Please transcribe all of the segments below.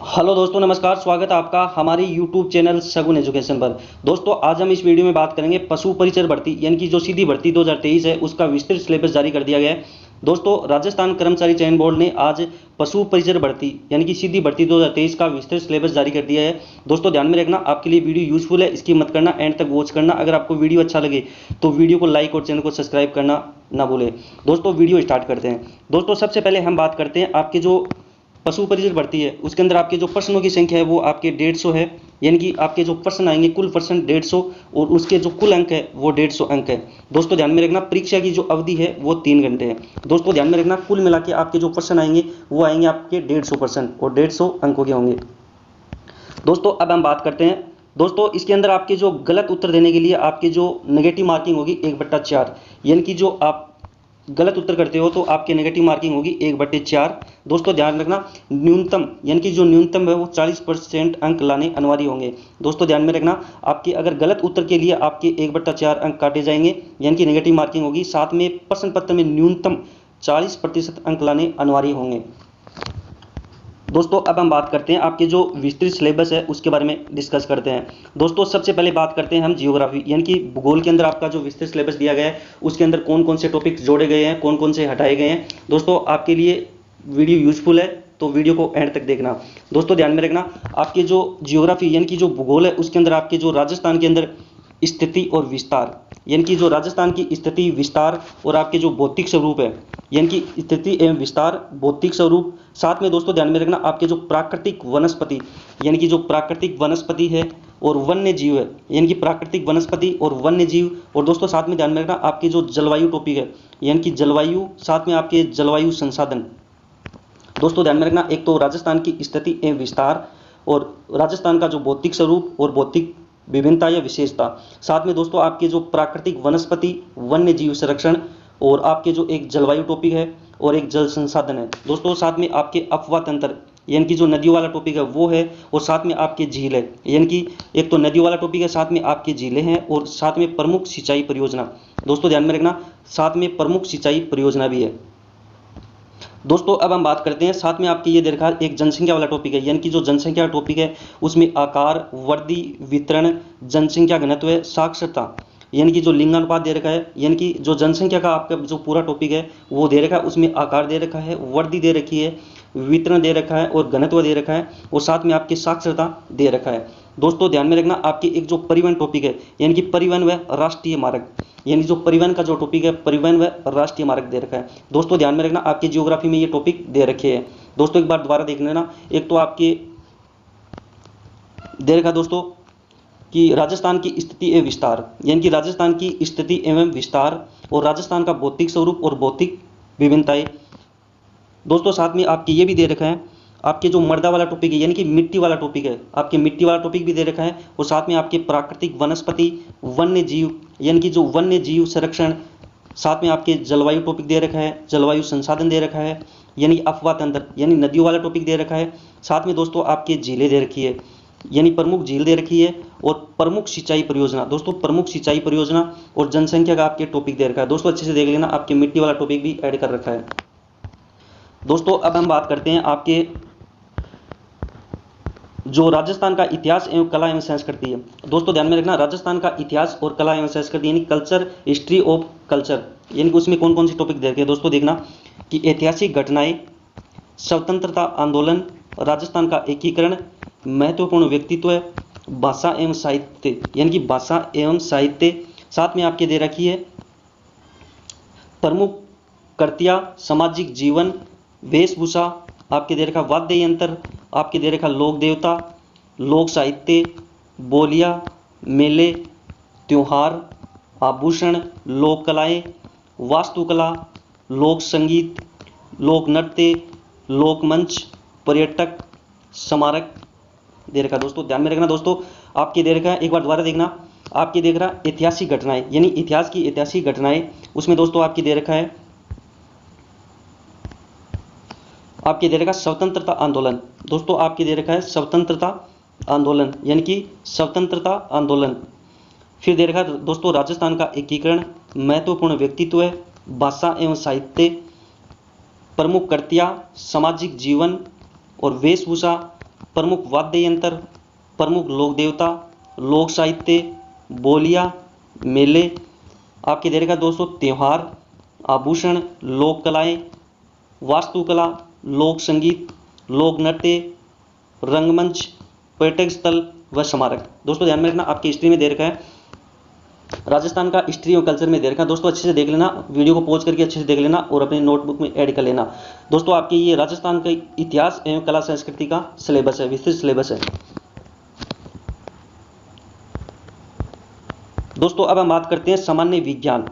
Hello दोस्तों, नमस्कार। स्वागत है आपका हमारी यूट्यूब चैनल सगुन एजुकेशन पर। दोस्तों, आज हम इस वीडियो में बात करेंगे पशु परिचर भर्ती यानी कि जो सीधी भर्ती 2023 है उसका विस्तृत सिलेबस जारी कर दिया गया है। दोस्तों, राजस्थान कर्मचारी चयन बोर्ड ने आज पशु परिचर भर्ती यानी कि सीधी भर्ती 2023 का विस्तृत सिलेबस जारी कर दिया है। दोस्तों, ध्यान में रखना, आपके लिए वीडियो यूजफुल है, इसकी मत करना, एंड तक वॉच करना। अगर आपको वीडियो अच्छा लगे तो वीडियो को लाइक और चैनल को सब्सक्राइब करना ना भूलें। दोस्तों, वीडियो स्टार्ट करते हैं। दोस्तों, सबसे पहले हम बात करते हैं आपके जो पशु परिचर भर्ती है उसके अंदर आपके जो प्रश्नों की संख्या है वो आपके 150 है, यानी कि आपके जो प्रश्न आएंगे कुल प्रश्न 150 और उसके जो कुल अंक है वो 150 अंक है। दोस्तों, ध्यान में रखना, परीक्षा की जो अवधि है वो 3 घंटे है। दोस्तों, ध्यान में रखना, कुल मिला के आपके जो प्रश्न आएंगे वो आएंगे आपके 150 प्रश्न और 150 अंकों के होंगे। दोस्तों, अब हम बात करते हैं। दोस्तों, इसके अंदर आपके जो गलत उत्तर देने के लिए आपके जो नेगेटिव मार्किंग होगी 1/4, यानी कि जो आप गलत उत्तर करते हो तो आपकी नेगेटिव मार्किंग होगी 1/4। दोस्तों, ध्यान रखना, न्यूनतम यानी कि जो न्यूनतम है वो 40% अंक लाने अनिवार्य होंगे। दोस्तों, ध्यान में रखना, आपके अगर गलत उत्तर के लिए आपके 1/4 अंक काटे जाएंगे, यानी कि नेगेटिव मार्किंग होगी। साथ में प्रश्न पत्र में न्यूनतम 40% अंक लाने अनिवार्य होंगे। दोस्तों, अब हम बात करते हैं आपके जो विस्तृत सिलेबस है उसके बारे में डिस्कस करते हैं। दोस्तों, सबसे पहले बात करते हैं हम जियोग्राफी यानी कि भूगोल के अंदर आपका जो विस्तृत सिलेबस दिया गया है उसके अंदर कौन कौन से टॉपिक जोड़े गए हैं, कौन कौन से हटाए गए हैं। दोस्तों, आपके लिए वीडियो यूजफुल है तो वीडियो को एंड तक देखना। दोस्तों, ध्यान में रखना, आपके जो जियोग्राफी यानी कि जो भूगोल है उसके अंदर आपके जो राजस्थान के अंदर स्थिति और विस्तार यानी कि जो राजस्थान की स्थिति, विस्तार और आपके जो भौतिक स्वरूप है यानी कि स्थिति एवं विस्तार, भौतिक स्वरूप। साथ में दोस्तों ध्यान में रखना, आपके जो प्राकृतिक वनस्पति यानी कि जो प्राकृतिक वनस्पति है और वन्य जीव है, यानी कि प्राकृतिक वनस्पति और वन्य जीव। और दोस्तों, साथ में ध्यान में रखना, आपके जो जलवायु टॉपिक है यानी कि जलवायु, साथ में आपके जलवायु संसाधन। दोस्तों, ध्यान में रखना, एक तो राजस्थान की स्थिति एवं विस्तार और राजस्थान का जो भौतिक स्वरूप और भौतिक विभिन्नता या विशेषता। साथ में दोस्तों आपके जो प्राकृतिक वनस्पति, वन्य जीव संरक्षण और आपके जो एक जलवायु टॉपिक है और एक जल संसाधन है। दोस्तों, साथ में आपके अपवा तंत्र यानी कि जो नदियों वाला टॉपिक है वो है, और साथ में आपके झील है, यानी कि एक तो नदियों वाला टॉपिक है, साथ में आपकी झीलें हैं और साथ में प्रमुख सिंचाई परियोजना। दोस्तों, ध्यान में रखना, साथ में प्रमुख सिंचाई परियोजना भी है। दोस्तों, अब हम बात करते हैं, साथ में आपके ये देखा एक जनसंख्या वाला टॉपिक है, यानी कि जो जनसंख्या टॉपिक है उसमें आकार, वृद्धि, वितरण, जनसंख्या घनत्व, साक्षरता यानी कि जो लिंगानुपात दे रखा है, यानी कि जो जनसंख्या का आपका जो पूरा टॉपिक है वो दे रखा है। उसमें आकार दे रखा है, वृद्धि दे रखी है, वितरण दे रखा है और घनत्व दे रखा है, और साथ में आपकी साक्षरता दे रखा है। दोस्तों, ध्यान में रखना, आपकी एक जो परिवहन टॉपिक है यानी कि परिवहन व राष्ट्रीय मार्ग, यानी जो परिवहन का जो टॉपिक है परिवहन व राष्ट्रीय मार्ग दे रखा है। दोस्तों, ध्यान में रखना, आपकी जियोग्राफी में ये टॉपिक दे रखे हैं। दोस्तों, एक बार दोबारा देख लेना, एक तो आपके दे रखा दोस्तों कि राजस्थान की स्थिति एवं विस्तार, यानी कि राजस्थान की स्थिति एवं विस्तार और राजस्थान का भौतिक स्वरूप और भौतिक विभिन्नताएं। दोस्तों, साथ में आपके ये भी दे रखा है, आपके जो मृदा वाला टॉपिक है यानी कि मिट्टी वाला टॉपिक है, आपके मिट्टी वाला टॉपिक भी दे रखा है, और साथ में आपके प्राकृतिक वनस्पति, वन्य जीव यानी कि जो वन्य जीव संरक्षण, साथ में आपके जलवायु टॉपिक दे रखा है, जलवायु संसाधन दे रखा है, यानी अपवा तंत्र यानी नदियों वाला टॉपिक दे रखा है। साथ में दोस्तों आपके झीलें दे रखी है, यानी प्रमुख झील दे रखी है, और प्रमुख सिंचाई परियोजना। दोस्तों, प्रमुख सिंचाई परियोजना और जनसंख्या का आपके टॉपिक दे रखा है। दोस्तों, अच्छे से देख लेना, आपके मिट्टी वाला टॉपिक भी ऐड कर रखा है। दोस्तों, अब हम बात करते हैं आपके जो राजस्थान का इतिहास एवं कला एवं संस्कृति है। दोस्तों, ध्यान में रखना, राजस्थान का इतिहास और कला एवं संस्कृति यानी कल्चर, हिस्ट्री ऑफ कल्चर, यानी कि उसमें कौन कौन सी टॉपिक दे रखे हैं। दोस्तों, देखना कि ऐतिहासिक घटनाएं, स्वतंत्रता आंदोलन, राजस्थान का एकीकरण, महत्वपूर्ण व्यक्तित्व, भाषा एवं साहित्य यानी कि भाषा एवं साहित्य। साथ में आपके दे रखी है प्रमुख कृतियाँ, सामाजिक जीवन, वेशभूषा, आपके दे रखा वाद्य यंत्र, आपके दे रखा लोक देवता, लोक साहित्य, बोलियाँ, मेले, त्योहार, आभूषण, लोक कलाएँ, वास्तुकला, लोक संगीत, लोक नृत्य, लोक मंच, पर्यटक, स्मारक दे रखा। दोस्तों, ध्यान में रखना, दोस्तों आपके दे रखा है, एक बार दोबारा देखना, आपके देख रहा ऐतिहासिक घटनाएं यानी इतिहास की ऐतिहासिक घटनाएं। उसमें दोस्तों आपकी दे रखा है, आपके दे रखा स्वतंत्रता आंदोलन। दोस्तों, आपके दे रखा है स्वतंत्रता आंदोलन यानी कि स्वतंत्रता आंदोलन। फिर दे रखा दोस्तों राजस्थान का एकीकरण, महत्वपूर्ण व्यक्तित्व, भाषा एवं साहित्य, प्रमुख कृतियाँ, सामाजिक जीवन और वेशभूषा, प्रमुख वाद्य यंत्र, प्रमुख लोक देवता, लोक साहित्य, बोलियां, मेले, आपके दे रखा है दोस्तों त्यौहार, आभूषण, लोक कलाएं, वास्तुकला, लोक संगीत, लोक नृत्य, रंगमंच, पर्यटक स्थल व स्मारक। दोस्तों ध्यान में रखना, आपकी हिस्ट्री में दे रखा है राजस्थान का हिस्ट्री और कल्चर में दे रखा है। दोस्तों अच्छे से देख लेना, वीडियो को पॉज करके अच्छे से देख लेना और अपने नोटबुक में ऐड कर लेना। दोस्तों आपके ये राजस्थान का इतिहास एवं कला संस्कृति का सिलेबस है, विस्तृत सिलेबस है। दोस्तों अब हम बात करते हैं सामान्य विज्ञान।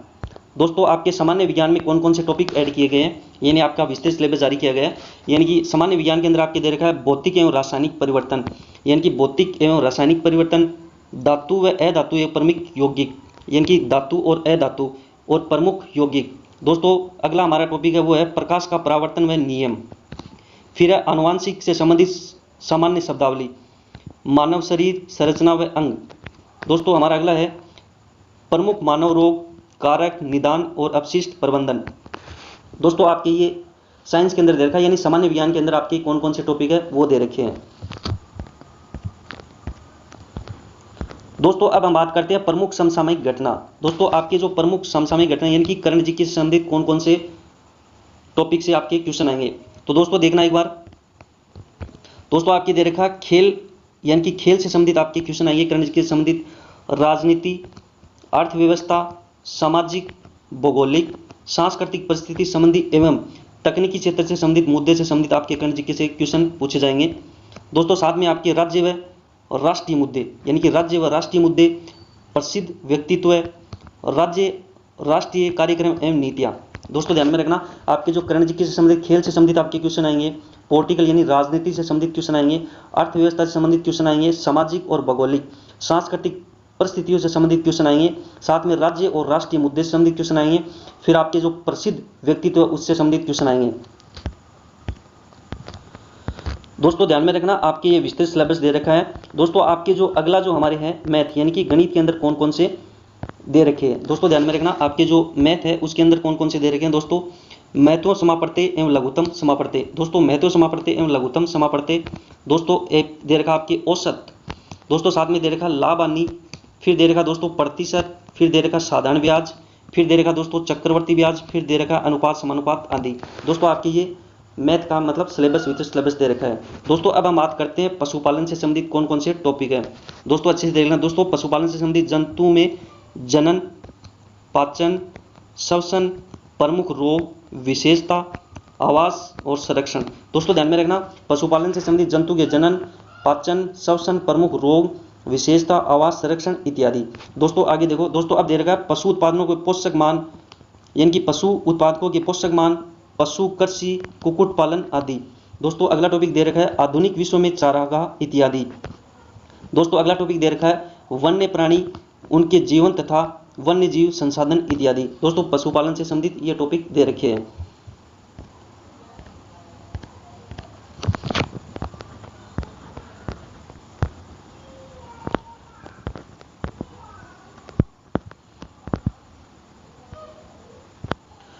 दोस्तों आपके सामान्य विज्ञान में कौन कौन से टॉपिक ऐड किए गए हैं, यानी आपका विस्तृत सिलेबस जारी किया गया है। यानी कि सामान्य विज्ञान के अंदर आपके दे रखा है भौतिक एवं रासायनिक परिवर्तन, यानी कि भौतिक एवं रासायनिक परिवर्तन, धातु व अधातु एवं प्रमुख यौगिक, यानी कि धातु और अधातु और प्रमुख यौगिक। दोस्तों अगला हमारा टॉपिक है वो है प्रकाश का परावर्तन व नियम। फिर है आनुवांशिक से संबंधित सामान्य शब्दावली, मानव शरीर, संरचना व अंग। दोस्तों हमारा अगला है प्रमुख मानव रोग, कारक, निदान और अपशिष्ट प्रबंधन। दोस्तों आपके ये साइंस के अंदर दे रखा है, यानी सामान्य विज्ञान के अंदर आपके कौन कौन से टॉपिक है वो दे रखे हैं। दोस्तों अब हम बात करते हैं प्रमुख समसामयिक घटना। दोस्तों आपके जो प्रमुख समसामयिक घटना यानी कि कर्ण जी के से संबंधित कौन कौन से टॉपिक से आपके क्वेश्चन आएंगे, तो दोस्तों देखना एक बार। दोस्तों आपके दे रखा खेल, यानी कि खेल से संबंधित आपके क्वेश्चन आएंगे कर्ण जी के संबंधित, राजनीति, अर्थव्यवस्था, सामाजिक, भौगोलिक, सांस्कृतिक परिस्थिति संबंधी एवं तकनीकी क्षेत्र से संबंधित मुद्दे से संबंधित आपके कर्ण जी के से क्वेश्चन पूछे जाएंगे। दोस्तों साथ में आपके राज्य व राष्ट्रीय मुद्दे, यानी कि राज्य व राष्ट्रीय मुद्दे, प्रसिद्ध व्यक्तित्व, राज्य राष्ट्रीय कार्यक्रम एवं नीतियाँ। दोस्तों ध्यान में रखना, आपके जो कर्ण जी के से संबंधित खेल से संबंधित आपके क्वेश्चन आएंगे, पॉलिटिकल यानी राजनीति से संबंधित क्वेश्चन आएंगे, अर्थव्यवस्था से संबंधित क्वेश्चन आएंगे, सामाजिक और भौगोलिक सांस्कृतिक परिस्थितियों से संबंधित क्वेश्चन आएंगे, साथ में राज्य और राष्ट्रीय मुद्दे से संबंधित क्वेश्चन आएंगे, फिर आपके जो प्रसिद्ध व्यक्तित्व उससे संबंधित क्वेश्चन आएंगे। दोस्तों ध्यान में रखना, आपके ये विस्तृत सिलेबस दे रखा है। दोस्तों आपके जो अगला जो हमारे हैं मैथ, यानी कि गणित के अंदर कौन कौन से दे रखे हैं। दोस्तों ध्यान में रखना, आपके जो मैथ है उसके अंदर कौन कौन से दे रखे हैं। दोस्तों महत्व समापवर्त्य एवं लघुत्तम समापवर्त्य। दोस्तों महत्व समापवर्त्य एवं लघुत्तम समापवर्त्य। दोस्तों एक दे रखा आपके औसत। दोस्तों साथ में दे रखा लाभ हानि, फिर दे रखा दोस्तों प्रतिशत, फिर दे रखा साधारण ब्याज, फिर दे रखा दोस्तों चक्रवर्ती ब्याज, फिर दे रखा अनुपात समानुपात आदि। दोस्तों आपके ये मैथ का मतलब सिलेबस विस्तृत सिलेबस दे रखा है। दोस्तों अब हम बात करते हैं पशुपालन से संबंधित कौन कौन से टॉपिक है। दोस्तों अच्छे से देख लेना। दोस्तों पशुपालन से संबंधित जंतु में जनन, पाचन, श्वसन, प्रमुख रोग, विशेषता, आवास और संरक्षण। दोस्तों ध्यान में रखना, पशुपालन से संबंधित जंतु के जनन, पाचन, श्वसन, प्रमुख रोग, विशेषता, आवास, संरक्षण इत्यादि। दोस्तों आगे देखो। दोस्तों अब दे रखा है पशु उत्पादनों के पोषक मान, यानी कि पशु उत्पादकों के पोषक मान, पशु कृषि, कुक्कुट पालन आदि। दोस्तों अगला टॉपिक दे रखा है आधुनिक विश्व में चारागाह इत्यादि। दोस्तों अगला टॉपिक दे रखा है वन्य प्राणी, उनके जीवन तथा वन्य जीव संसाधन इत्यादि। दोस्तों पशुपालन से संबंधित ये टॉपिक दे रखे हैं।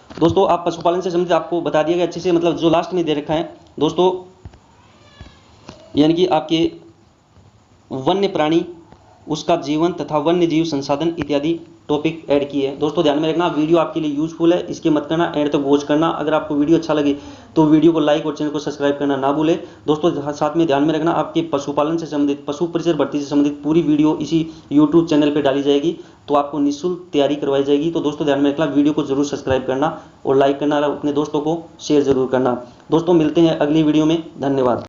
दोस्तों आप पशुपालन से संबंधित आपको बता दिया गया अच्छे से, मतलब जो लास्ट में दे रखा है दोस्तों, यानी कि आपके वन्य प्राणी, उसका जीवन तथा वन्य जीव संसाधन इत्यादि टॉपिक ऐड किए हैं। दोस्तों ध्यान में रखना, वीडियो आपके लिए यूजफुल है, इसके मत करना, एंड तक वॉच करना। अगर आपको वीडियो अच्छा लगे तो वीडियो को लाइक और चैनल को सब्सक्राइब करना ना भूले। दोस्तों साथ में ध्यान में रखना, आपके पशुपालन से संबंधित, पशु परिचर भर्ती से संबंधित पूरी वीडियो इसी यूट्यूब चैनल पर डाली जाएगी, तो आपको निःशुल्क तैयारी करवाई जाएगी। तो दोस्तों ध्यान में रखना, वीडियो को जरूर सब्सक्राइब करना और लाइक करना और अपने दोस्तों को शेयर जरूर करना। दोस्तों मिलते हैं अगली वीडियो में, धन्यवाद।